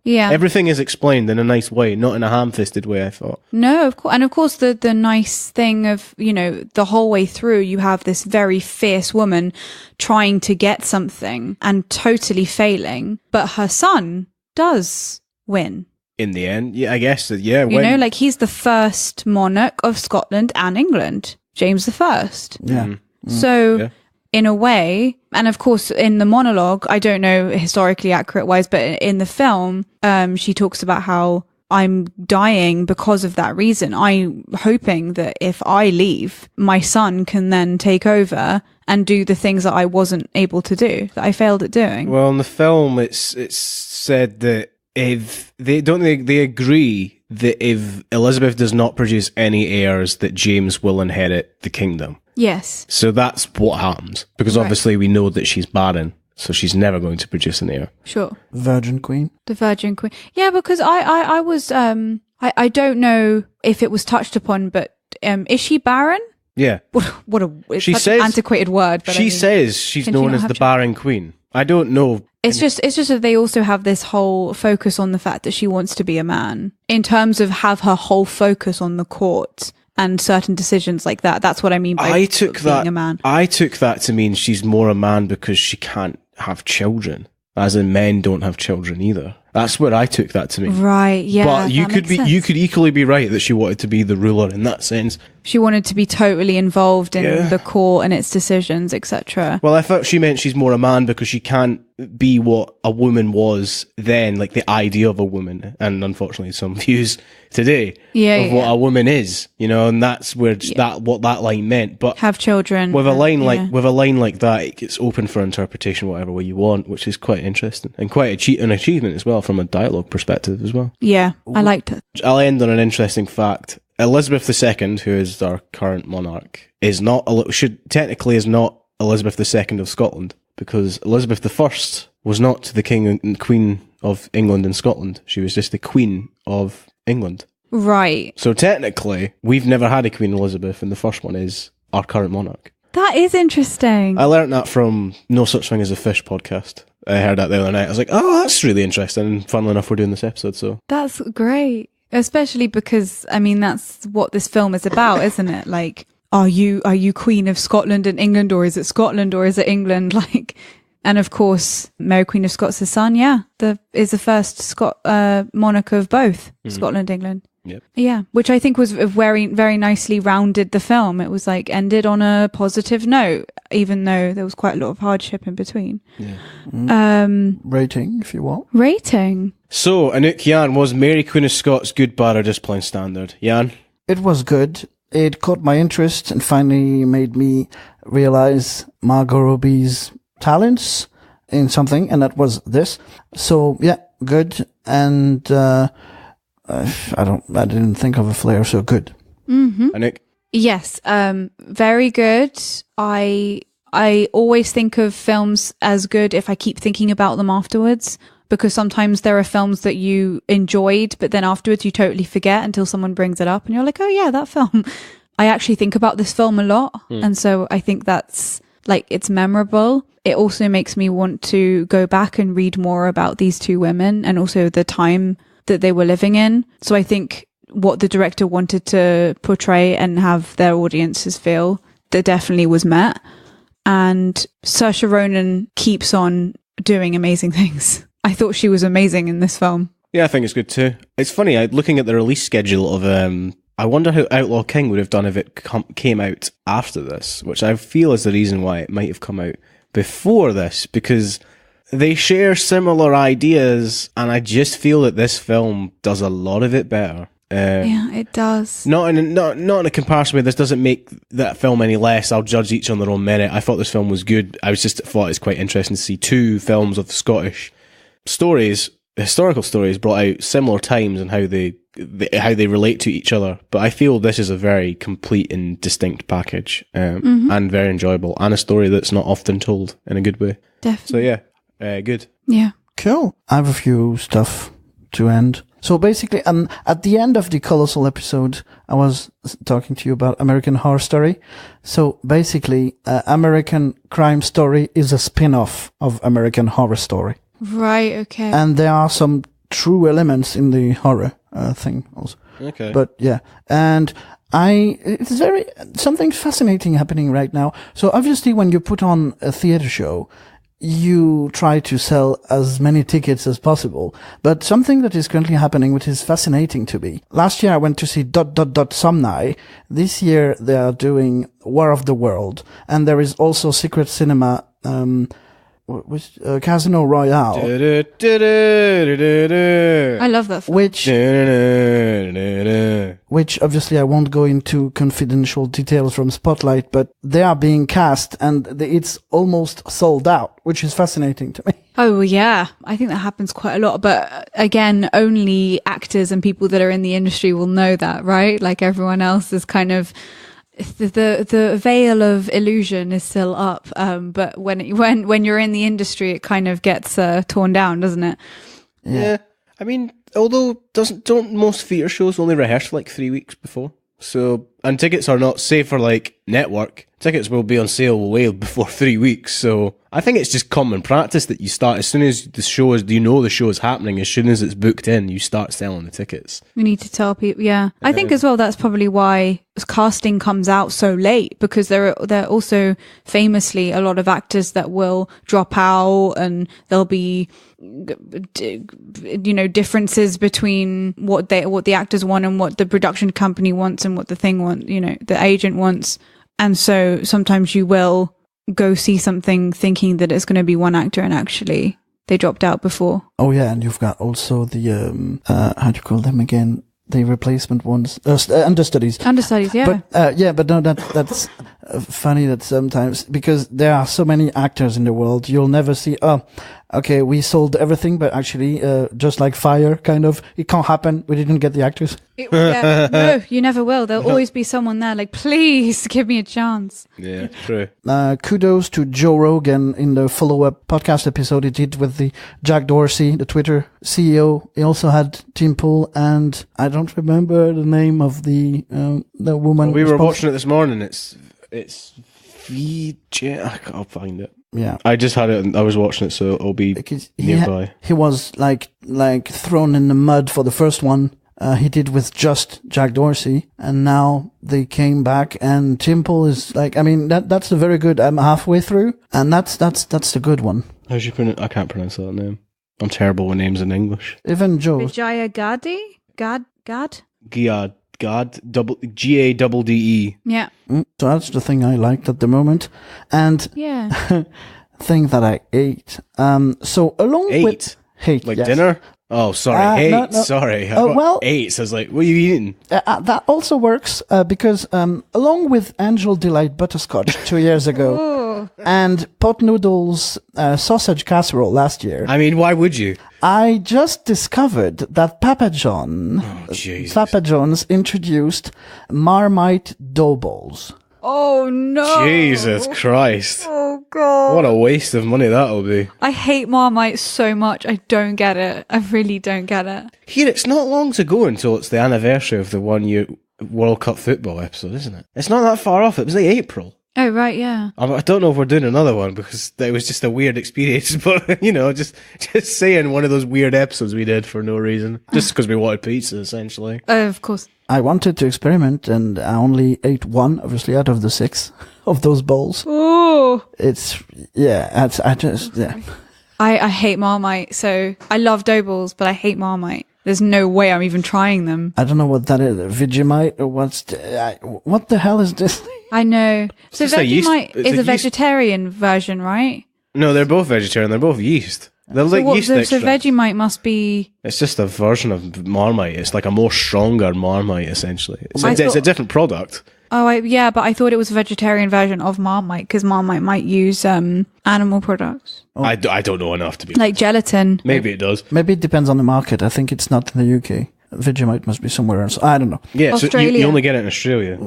Yeah. Everything is explained in a nice way, not in a ham-fisted way, I thought. No, of course. And of course, the nice thing of, the whole way through, you have this very fierce woman trying to get something and totally failing, but her son does win. In the end, yeah, I guess, yeah. He's the first monarch of Scotland and England, James I. Yeah. So, in a way, and of course, in the monologue, I don't know historically accurate wise, but in the film, she talks about how I'm dying because of that reason. I'm hoping that if I leave, my son can then take over and do the things that I wasn't able to do, that I failed at doing. Well, in the film, it's said that if they agree that if Elizabeth does not produce any heirs, that James will inherit the kingdom. Yes. So that's what happens, because obviously we know that she's barren, so she's never going to produce an heir. Sure. Virgin Queen. The Virgin Queen. Yeah, because I was I don't know if it was touched upon, but is she barren? Yeah. It's such an antiquated word. But she says she's known as the barren queen. I don't know. It's just that they also have this whole focus on the fact that she wants to be a man, in terms of have her whole focus on the court and certain decisions like that. That's what I mean by being a man. I took that to mean she's more a man because she can't have children, as in men don't have children either. That's what I took that to mean. Right, yeah. But you could equally be right that she wanted to be the ruler in that sense. She wanted to be totally involved in the court and its decisions, etc. Well, I thought she meant she's more a man because she can't be what a woman was then, like the idea of a woman, and unfortunately some views today of what a woman is, and that's where what that line meant. But have children with a line like that, it gets open for interpretation whatever way you want, which is quite interesting and quite an achievement as well from a dialogue perspective as well. Yeah, I liked it. I'll end on an interesting fact. Elizabeth II, who is our current monarch, is not Elizabeth II of Scotland, because Elizabeth I was not the king and queen of England and Scotland. She was just the queen of England. Right. So technically, we've never had a Queen Elizabeth, and the first one is our current monarch. That is interesting. I learnt that from No Such Thing as a Fish podcast. I heard that the other night. I was like, oh, that's really interesting. And funnily enough, we're doing this episode, so. That's great. Especially because, that's what this film is about, isn't it? Like, are you Queen of Scotland and England, or is it Scotland, or is it England? Like, and of course, Mary Queen of Scots' son, is the first monarch of both Scotland, England. Yep. Yeah, which I think was very, very nicely rounded the film. It was like ended on a positive note, even though there was quite a lot of hardship in between. Yeah. Rating, if you want. Rating. So, Anouk, Yann, was Mary Queen of Scots good, bad, or just plain standard? Yann? It was good. It caught my interest and finally made me realize Margot Robbie's talents in something, and that was this. So, yeah, good. And I didn't think of a flair, so good. Mm-hmm. Anouk? Yes, very good. I always think of films as good if I keep thinking about them afterwards, because sometimes there are films that you enjoyed, but then afterwards you totally forget until someone brings it up and you're like, oh yeah, that film. I actually think about this film a lot. And so I think that's it's memorable. It also makes me want to go back and read more about these two women and also the time that they were living in. So I think what the director wanted to portray and have their audiences feel, that definitely was met. And Saoirse Ronan keeps on doing amazing things. I thought she was amazing in this film. Yeah, I think it's good too. It's funny, looking at the release schedule of I wonder how Outlaw King would have done if it came out after this, which I feel is the reason why it might have come out before this, because they share similar ideas, and I just feel that this film does a lot of it better. Yeah, it does. Not in a comparison with this doesn't make that film any less. I'll judge each on their own merit. I thought this film was good. I just thought it's quite interesting to see two films of Scottish stories, historical stories, brought out similar times and how they relate to each other. But I feel this is a very complete and distinct package, and very enjoyable, and a story that's not often told in a good way. Definitely. So yeah, good. Yeah. Cool. I have a few stuff to end. So basically, at the end of the Colossal episode, I was talking to you about American Horror Story. So basically, American Crime Story is a spin-off of American Horror Story. Right, okay. And there are some true elements in the horror thing also. Okay. But yeah, and it's something fascinating happening right now. So obviously when you put on a theater show, you try to sell as many tickets as possible. But something that is currently happening, which is fascinating to me. Last year I went to see ... Somni. This year they are doing War of the World. And there is also Secret Cinema, Casino Royale. I love that film. Which obviously I won't go into confidential details from Spotlight, but they are being cast and it's almost sold out, which is fascinating to me. Oh, yeah. I think that happens quite a lot. But again, only actors and people that are in the industry will know that, right? Like everyone else is kind of... The veil of illusion is still up, but when you're in the industry, it kind of gets torn down, doesn't it? Yeah. I mean, although don't most theatre shows only rehearse for like 3 weeks before? So, and tickets are not, say for like network, tickets will be on sale way before 3 weeks. So I think it's just common practice that you start, as soon as the show is, the show is happening, as soon as it's booked in, you start selling the tickets. We need to tell people, yeah. I think as well, that's probably why casting comes out so late, because there are also famously a lot of actors that will drop out, and there'll be, differences between what the actors want and what the production company wants and what the thing wants, the agent wants. And so sometimes you will go see something thinking that it's going to be one actor, and actually they dropped out before. Oh yeah, and you've got also the how do you call them again? The replacement ones, understudies. Understudies, yeah. But no, that's funny that sometimes, because there are so many actors in the world, you'll never see. Oh, okay, we sold everything, but actually, just like Fire, kind of, it can't happen. We didn't get the actors. No, you never will. There'll always be someone there, like, please give me a chance. Yeah, true. Kudos to Joe Rogan in the follow-up podcast episode he did with the Jack Dorsey, the Twitter CEO. He also had Tim Pool, and I don't remember the name of the woman. Well, we were watching it this morning. It's VJ. I'll find it. Yeah, I just had it and I was watching it, so it'll be nearby. He was like thrown in the mud for the first one. He did with just Jack Dorsey, and now they came back, and Timple is like, I mean, that's a very good. I'm halfway through, and that's the good one. How's you pronounce? I can't pronounce that name. I'm terrible with names in English. Even Joe. Vijaya Gadi? God? Giad. Gadde. Yeah. So that's the thing I liked at the moment, and yeah, thing that I ate. So along with hate, like yes. dinner. Oh, sorry, hate. No. Sorry. Well, ate. So I was like, what are you eating? That also works because along with Angel Delight Butterscotch 2 years ago and pot noodles sausage casserole last year. I mean, why would you? I just discovered that Papa John's introduced Marmite dough balls. Oh no! Jesus Christ! Oh god! What a waste of money that'll be. I hate Marmite so much. I don't get it. I really don't get it. Here, it's not long to go until it's the anniversary of the 1 year World Cup football episode, isn't it? It's not that far off. It was like April. Oh right, yeah. I don't know if we're doing another one because it was just a weird experience. But just saying one of those weird episodes we did for no reason, just because we wanted pizza, essentially. Of course. I wanted to experiment, and I only ate one, obviously, out of the 6 of those bowls. Oh, I I hate Marmite. So I love dough balls, but I hate Marmite. There's no way I'm even trying them. I don't know what that is. Vegemite or what the hell is this? I know. So Vegemite is a yeast vegetarian version, right? No, they're both vegetarian. They're both yeast. They're like yeast extracts. So Vegemite must be... It's just a version of Marmite. It's like a more stronger Marmite, essentially. It's a different product. Oh, but I thought it was a vegetarian version of Marmite, because Marmite might use animal products. Oh. I don't know enough to be like gelatin. Maybe it does. Maybe it depends on the market. I think it's not in the UK. Vegemite must be somewhere else. I don't know. Yeah, so Australia. you only get it in Australia.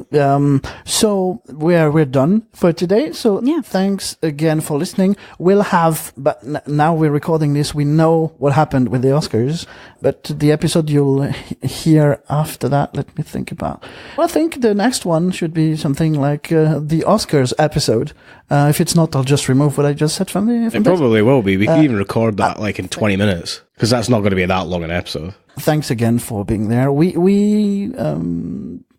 So we're done for today. So thanks again for listening. We'll have, but now we're recording this. We know what happened with the Oscars, but the episode you'll hear after that, let me think about. Well, I think the next one should be something like the Oscars episode. If it's not, I'll just remove what I just said from the. It probably will be. We can even record that like in 20 minutes because that's not going to be that long an episode. Thanks again for being there. We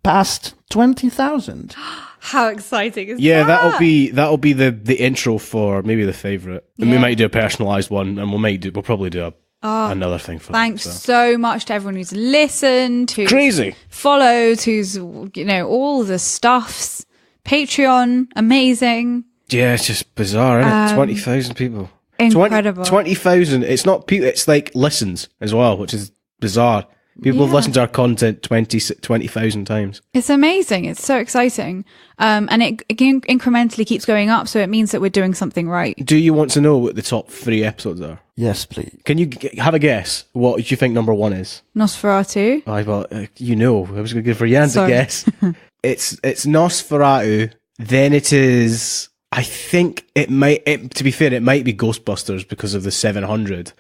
passed 20,000. How exciting is that? Yeah, that'll be the intro for maybe the favourite. And we might do a personalised one, and we'll probably do another thing for Thanks that. So much to everyone who's listened, who's crazy followed, who's all the stuffs. Patreon, amazing. Yeah, it's just bizarre, isn't it? 20,000 people. Incredible. 20,000. It's not people. It's like listens as well, which is bizarre. People have listened to our content 20,000 times. It's amazing. It's so exciting. And it incrementally keeps going up, so it means that we're doing something right. Do you want to know what the top 3 episodes are? Yes, please. Can you have a guess? What do you think number 1 is? Nosferatu. I was going to go for Yann to guess. It's Nosferatu. Then it is. I think it might. To be fair, it might be Ghostbusters because of the 700.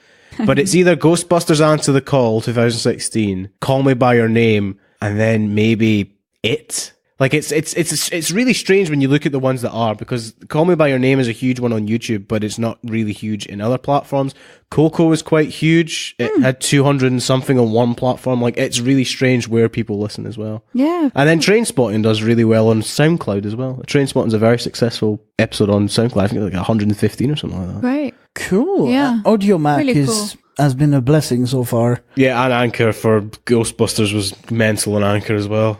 But it's either Ghostbusters Answer the Call 2016, Call Me by Your Name, and then maybe It. Like it's really strange when you look at the ones that are, because Call Me by Your Name is a huge one on YouTube, but it's not really huge in other platforms. Coco is quite huge. It had 200 and something on one platform. Like, it's really strange where people listen as well. Yeah. And then Trainspotting does really well on SoundCloud as well. Trainspotting's a very successful episode on SoundCloud. I think like 115 or something like that. Great. Cool. Yeah. Audio Mac Really cool. has been a blessing so far. Yeah, and Anchor for Ghostbusters was mental on Anchor as well.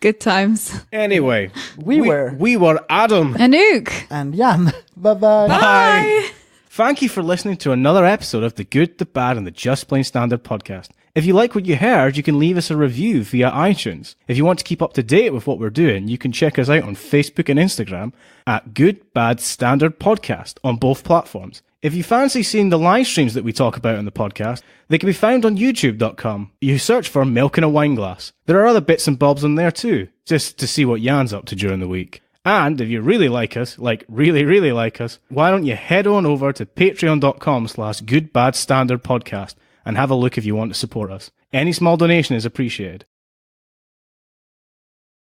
Good times. Anyway, we were Adam, Anouk, and Yann. Bye-bye. Bye. Thank you for listening to another episode of the Good, the Bad, and the Just Plain Standard podcast. If you like what you heard, you can leave us a review via iTunes. If you want to keep up to date with what we're doing, you can check us out on Facebook and Instagram at Good, Bad, Standard Podcast on both platforms. If you fancy seeing the live streams that we talk about on the podcast, they can be found on youtube.com. You search for Milk in a Wineglass. There are other bits and bobs on there too, just to see what Yann's up to during the week. And if you really like us, like really, really like us, why don't you head on over to patreon.com/goodbadstandardpodcast and have a look if you want to support us. Any small donation is appreciated.